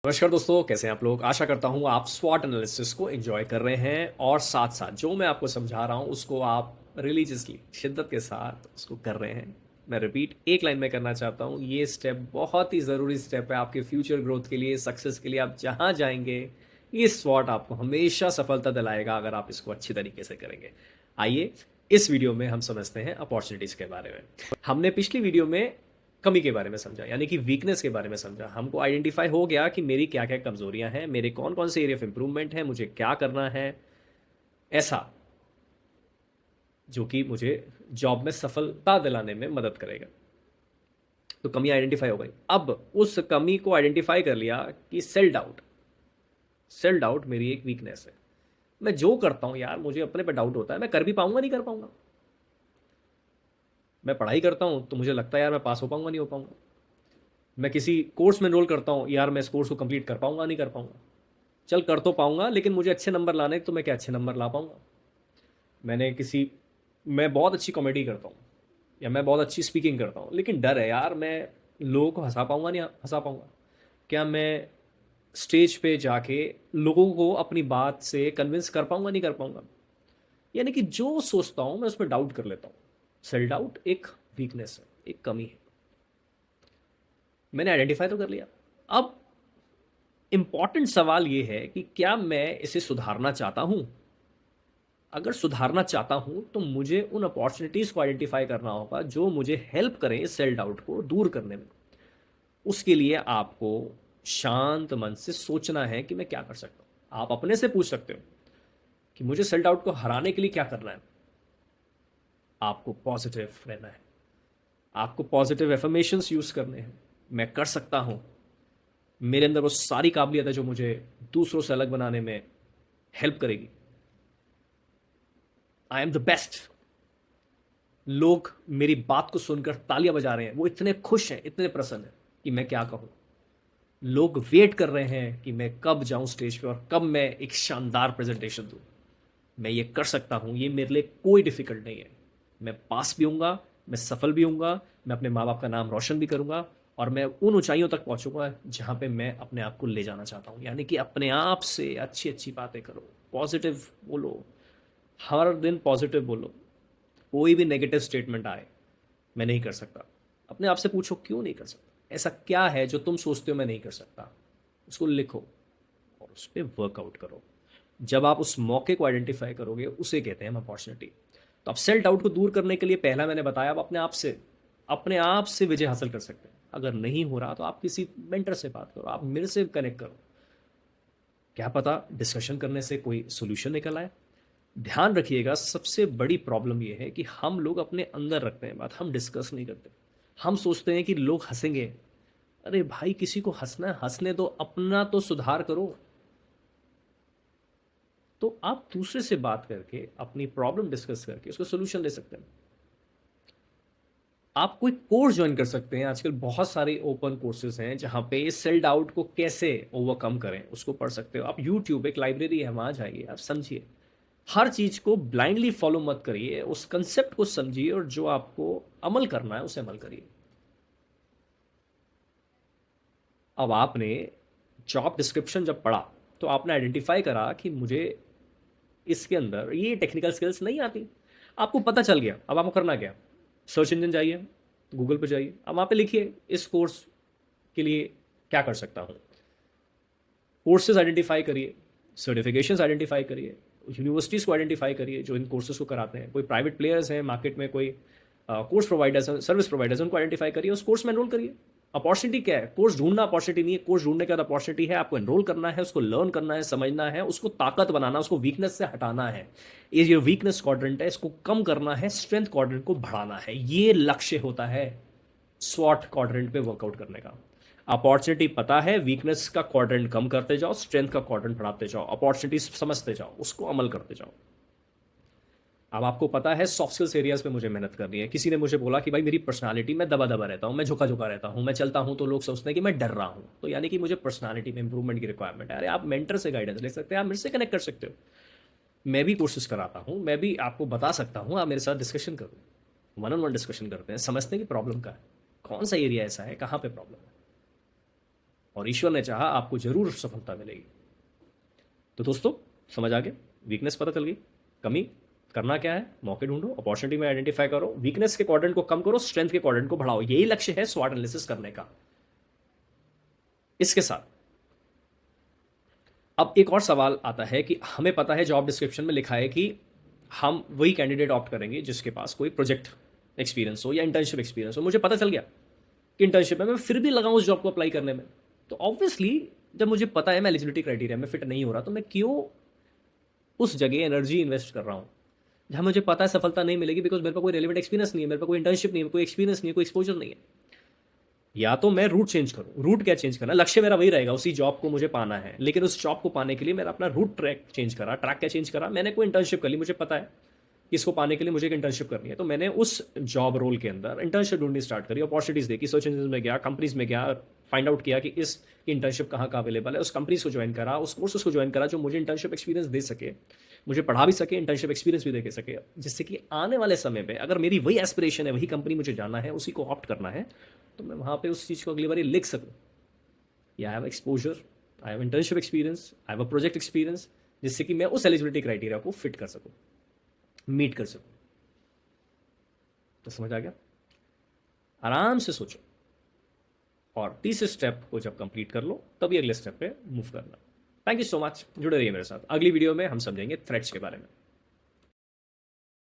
नमस्कार दोस्तों, कैसे हैं आप लोग? आशा करता हूँ आप स्वॉट एनालिसिस को एंजॉय कर रहे हैं और साथ-साथ जो मैं आपको समझा रहा हूँ उसको आप रिलीजियसली शिद्दत के साथ उसको कर रहे हैं। मैं रिपीट एक लाइन में करना चाहता हूँ, ये स्टेप बहुत ही ज़रूरी स्टेप है आपके फ्यूचर ग्रोथ के लिए, सक्सेस के लिए। आप जहाँ जाएँगे, ये स्वॉट आपको हमेशा सफलता दिलाएगा अगर आप इसको अच्छी तरीके से करेंगे। आइए, इस वीडियो में हम समझते हैं अपॉर्च्युनिटीज़ के बारे में। हमने पिछली वीडियो में कमी के बारे में समझा, यानी कि वीकनेस के बारे में समझा। हमको आइडेंटिफाई हो गया कि मेरी क्या-क्या कमज़ोरियाँ हैं, मेरे कौन-कौन से एरिया ऑफ इम्प्रूवमेंट हैं, मुझे क्या करना है, ऐसा जो कि मुझे जॉब में सफलता दिलाने में मदद करेगा। तो कमी आइडेंटिफाई हो गई। अब उस कमी को आइडेंटिफाई कर लिया कि सेल्फ डाउट मेरी एक वीकनेस है। मैं जो करता हूँ यार, मुझे अपने पे डाउट होता है, मैं कर भी पाऊँगा, नहीं कर पाऊँगा। मैं पढ़ाई करता हूँ, तो मुझे लगता है यार मैं पास हो पाऊँगा, नहीं हो पाऊँगा। मैं किसी कोर्स में एनरोल करता हूँ, यार मैं इस कोर्स को कंप्लीट कर पाऊँगा, नहीं कर पाऊँगा। चल कर तो पाऊँगा, लेकिन मुझे अच्छे नंबर लाने हैं, तो मैं क्या अच्छे नंबर ला पाऊँगा? मैं बहुत अच्छी कॉमेडी करता हूँ या मैं बहुत अच्छी स्पीकिंग करता हूँ, लेकिन डर है यार, मैं लोगों को हँसा पाऊँगा, नहीं हँसा पाऊँगा? क्या मैं स्टेज पे जाके लोगों को अपनी बात से कन्विंस कर पाऊँगा, नहीं कर पाऊँगा? यानी कि जो सोचता हूँ, मैं उसमें डाउट कर लेता हूँ। सेल्फ डाउट एक वीकनेस है, एक कमी है। मैंने आइडेंटिफाई तो कर लिया। अब इम्पॉर्टेंट सवाल ये है कि क्या मैं इसे सुधारना चाहता हूँ? अगर सुधारना चाहता हूँ, तो मुझे उन अपॉर्चुनिटीज़ को आइडेंटिफाई करना होगा जो मुझे हेल्प करें इस सेल्फ डाउट को दूर करने में। उसके लिए आपको शांत मन से सोचना है कि मैं क्या कर सकता हूँ। आप अपने से पूछ सकते हो कि मुझे सेल्फ डाउट को हराने के लिए क्या करना है। आपको पॉजिटिव रहना है, आपको पॉजिटिव एफर्मेशंस यूज़ करने हैं। मैं कर सकता हूँ, मेरे अंदर वो सारी काबिलियत है जो मुझे दूसरों से अलग बनाने में हेल्प करेगी। I am the best. लोग मेरी बात को सुनकर तालियां बजा रहे हैं, वो इतने खुश हैं, इतने प्रसन्न हैं कि मैं क्या कहूँ। लोग वेट कर रहे हैं कि मैं कब जाऊं स्टेज पे और कब मैं एक शानदार प्रेजेंटेशन दूं। मैं ये कर सकता हूँ, ये मेरे लिए कोई डिफिकल्ट नहीं है। मैं पास भी हूँगा, मैं सफल भी हूँगा, मैं अपने माँ बाप का नाम रोशन भी करूँगा और मैं उन ऊंचाइयों तक पहुँचूंगा जहाँ पे मैं अपने आप को ले जाना चाहता हूँ। यानी कि अपने आप से अच्छी अच्छी बातें करो, पॉजिटिव बोलो, हर दिन पॉजिटिव बोलो। कोई भी नेगेटिव स्टेटमेंट आए, मैं नहीं कर सकता, अपने आप से पूछो क्यों नहीं कर सकता, ऐसा क्या है जो तुम सोचते हो मैं नहीं कर सकता। उसको लिखो और उस पर वर्कआउट करो। जब आप उस मौके को आइडेंटिफाई करोगे, उसे कहते हैं अपॉर्चुनिटी। तो अब सेल्फ डाउट को दूर करने के लिए पहला मैंने बताया, आप अपने आप से विजय हासिल कर सकते हैं। अगर नहीं हो रहा तो आप किसी मेंटर से बात करो, आप मेरे से कनेक्ट करो। क्या पता डिस्कशन करने से कोई सोल्यूशन निकल आए। ध्यान रखिएगा, सबसे बड़ी प्रॉब्लम यह है कि हम लोग अपने अंदर रखते हैं बात, हम डिस्कस नहीं करते। हम सोचते हैं कि लोग हंसेंगे। अरे भाई, किसी को हंसना है हंसने दो, अपना तो सुधार करो। तो आप दूसरे से बात करके अपनी प्रॉब्लम डिस्कस करके उसको सोल्यूशन दे सकते हैं। आप कोई कोर्स ज्वाइन कर सकते हैं, आजकल बहुत सारे ओपन कोर्सेज हैं जहाँ पे सेल्फ डाउट को कैसे ओवरकम करें उसको पढ़ सकते हो आप। यूट्यूब एक लाइब्रेरी है, वहाँ जाइए, आप समझिए। हर चीज़ को ब्लाइंडली फॉलो मत करिए, उस कंसेप्ट को समझिए और जो आपको अमल करना है उसे अमल करिए। अब आपने जॉब डिस्क्रिप्शन जब पढ़ा, तो आपने आइडेंटिफाई करा कि मुझे इसके अंदर ये टेक्निकल स्किल्स नहीं आती। आपको पता चल गया, अब आपको करना क्या? सर्च इंजन जाइए, गूगल पर जाइए, अब वहाँ पे लिखिए इस कोर्स के लिए क्या कर सकता हूँ। कोर्सेज आइडेंटिफाई करिए, सर्टिफिकेशंस आइडेंटिफाई करिए, यूनिवर्सिटीज़ को आइडेंटिफाई करिए जो इन कोर्सेज को कराते हैं। कोई प्राइवेट प्लेयर्स हैं मार्केट में, कोई कोर्स प्रोवाइडर्स हैं, सर्विस प्रोवाइडर्स हैं, उनको आइडेंटिफाई करिए, उस कोर्स में एनरोल करिए। अपॉर्चुनिटी क्या है? कोर्स ढूंढना अपॉर्चुनिटी नहीं है, कोर्स ढूंढने के बाद अपॉर्चुनिटी है। आपको एनरोल करना है, उसको लर्न करना है, समझना है, उसको ताकत बनाना, उसको वीकनेस से हटाना है। ये वीकनेस क्वाड्रेंट है, इसको कम करना है, स्ट्रेंथ क्वाड्रेंट को बढ़ाना है। ये लक्ष्य होता है स्वॉट क्वाड्रेंट पे वर्कआउट करने का। अपॉर्चुनिटी पता है, वीकनेस का क्वाड्रेंट कम करते जाओ, स्ट्रेंथ का क्वाड्रेंट बढ़ाते जाओ, अपॉर्चुनिटी समझते जाओ, उसको अमल करते जाओ। अब आपको पता है सॉफ्ट स्किल्स एरियाज पे मुझे मेहनत करनी है। किसी ने मुझे बोला कि भाई मेरी पर्सनालिटी, मैं दबा दबा रहता हूँ, मैं झुका झुका रहता हूँ, मैं चलता हूँ तो लोग सोचते हैं कि मैं डर रहा हूँ, तो यानी कि मुझे पर्सनालिटी में इंप्रूवमेंट की रिक्वायरमेंट है। अरे आप मेंटर से गाइडेंस ले सकते हैं, आप मेरे से कनेक्ट कर सकते हो। मैं भी कोशिश कराता हूँ, मैं भी आपको बता सकता हूँ, आप मेरे साथ डिस्कशन करो, वन ऑन वन डिस्कशन करते हैं, समझते हैं कि प्रॉब्लम का है, कौन सा एरिया ऐसा है, कहाँ पे प्रॉब्लम है। और ईश्वर ने चाहा आपको ज़रूर सफलता मिलेगी। तो दोस्तों, समझ आ गया? वीकनेस पता चल गई, कमी करना क्या है, मौके ढूंढो, अपॉर्चुनिटी में आइडेंटिफाई करो, वीकनेस के क्वाड्रेंट को कम करो, स्ट्रेंथ के क्वाड्रेंट को बढ़ाओ। यही लक्ष्य है स्वॉट एनालिसिस करने का। इसके साथ अब एक और सवाल आता है कि हमें पता है जॉब डिस्क्रिप्शन में लिखा है कि हम वही कैंडिडेट ऑप्ट करेंगे जिसके पास कोई प्रोजेक्ट एक्सपीरियंस हो या इंटर्नशिप एक्सपीरियंस हो। मुझे पता चल गया कि इंटर्नशिप में मैं फिर भी लगाऊं उस जॉब को अप्लाई करने में, तो ऑब्वियसली जब मुझे पता है मैं एलिजिबिलिटी क्राइटेरिया में फिट नहीं हो रहा, तो मैं क्यों उस जगह एनर्जी इन्वेस्ट कर रहा हूँ जहाँ मुझे पता है सफलता नहीं मिलेगी, बिकॉज मेरे पास कोई रेलिवेंट एक्सपीरियंस नहीं है, मेरे पास कोई इंटर्नशिप नहीं है, कोई एक्सपीरियंस नहीं है, कोई एक्सपोजर नहीं है। या तो मैं रूट चेंज करूँ। रूट क्या चेंज करना, लक्ष्य मेरा वही रहेगा, उसी जॉब को मुझे पाना है, लेकिन उस जॉब को पाने के लिए मेरा अपना रूट ट्रैक चेंज करा। ट्रैक क्या चेंज करा, मैंने कोई इंटर्नशिप कर ली, मुझे पता है कि इसको पाने के लिए मुझे एक इंटर्नशिप करनी है, तो मैंने उस जॉब रोल के अंदर इंटर्नशिप ढूंढनी स्टार्ट करी, अपॉर्चुनिटीज़ देखी, सर्च इंजन में गया, कंपनीज में गया, फाइंड आउट किया कि इस इंटर्नशिप कहाँ कहाँ अवेलेबल है, उस कंपनीज को ज्वाइन करा, उस कोर्सेज को ज्वाइन करा जो मुझे इंटर्नशिप एक्सपीरियंस दे सके, मुझे पढ़ा भी सके, इंटर्नशिप एक्सपीरियंस भी दे सके, जिससे कि आने वाले समय में अगर मेरी वही एस्पिरेशन है, वही कंपनी मुझे जाना है, उसी को ऑप्ट करना है, तो मैं वहाँ पे उस चीज़ को अगली बार लिख सकूँ, I have exposure, I have internship experience, I have a project experience, जिससे कि मैं उस एलिजिबिलिटी क्राइटेरिया को फिट कर सकूँ, मीट कर सकूँ। तो समझ आ गया? आराम से सोचो और तीसरे स्टेप को जब कंप्लीट कर लो तभी अगले स्टेप पे मूव करना। थैंक यू सो मच, जुड़े रहिए मेरे साथ। अगली वीडियो में हम समझेंगे थ्रेट्स के बारे में।